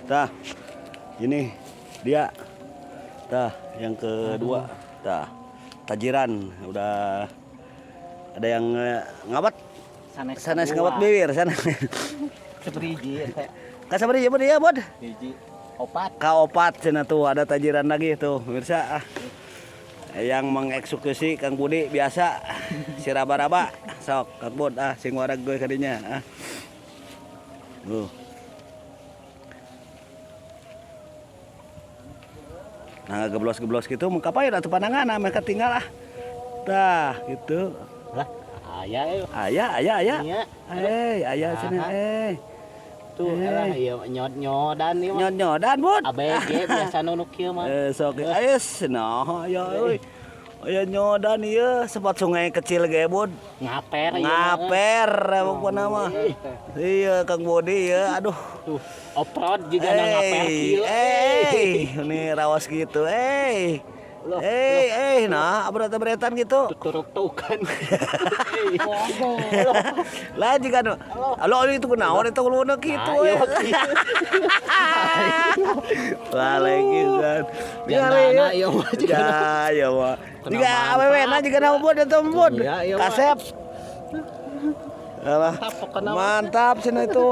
Tah, ini dia. Tah, yang kedua. Tah, tajiran udah ada yang ngabat. Sanes ngabat bibir sana. Seberiji. Kasabari ya dia, Bod. Biji opat. Kaopat cenah tuh ada tajiran lagi tuh, pemirsa. Yang mengeksekusi Kang Budi biasa si raba-raba. Sok Kang Bud sing warag gue kadinya. Nah, geblos-geblos gitu muka pae atuh pandangan mereka tinggal Tah, gitu. Lah, aya. Aya. Iya. Aya cenah Tuh lah ieu nyod-nyodan ieu. Nyod-nyodan, Bud. ABG biasa nu kieu mah. Sok ais nah aya euy. Aya nyodan ieu sempat sungai kecil ge, Bud. Ngaper ieu. Ngaper pokona mah. Iya Kang Budi ya, aduh. Tuh, oprod juga ngaper kieu. Ini rawas gitu. Nah, beretan gitu. Tuturuk-tukan. Lah jika alo itu kunaon eta uluna kitu we. Lagi kan. Jandana ieu mah juga. Ya mah. Jika awewena jika na Bud eta Bud. Kasep. Alah. Mantap cenah itu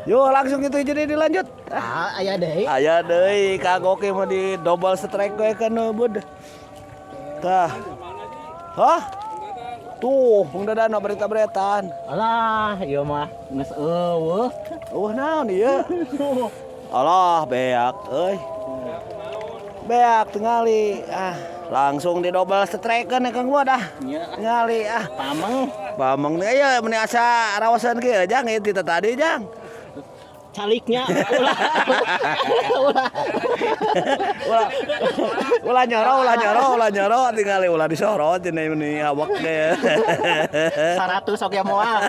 Yuk langsung itu jadi dilanjut. Aya deui. Aya deui kagok mah di double strike we kan Bud. Tah. Hah? Tuh, mengdadana berita-beritaan. Alah, ieu mah geus eueuh. Naon ieu? Allah beak euy. Beak tingali langsung di double strike kan Kang Bud tingali Pameng aya meni asa rawasan kieu jang ieu ti tadi jang. Caliknya ulah nyoro tinggali ulah disorot ini awak ge 100 oge moal.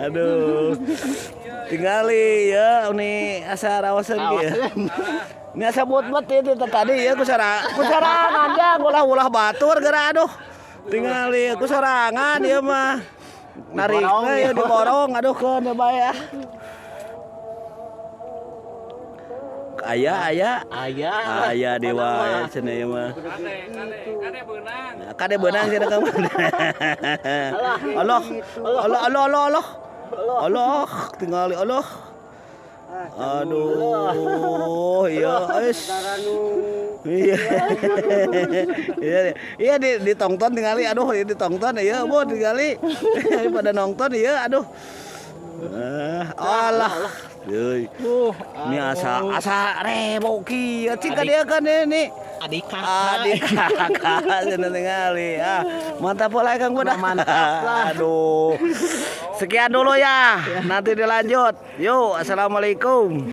Aduh tinggali ya ini asa rawasan kieu ini asa buat itu tadi ya kusarangan jang ulah batur gara aduh tinggali kusarangan ieu mah narik ya diborong aduh keun bae aya dewa cenah ieu mah kade beunang cenah kamu Allah tinggali Allah aduh iya iya ditongton tinggali aduh ditongton ieu Bud tinggali pada nonton ieu aduh alah euy ini asa rebo kieu cing dia kan ini adik kakak cenah tinggali mantap pola Kang Bud aduh sekian dulu ya nanti dilanjut yuk assalamualaikum.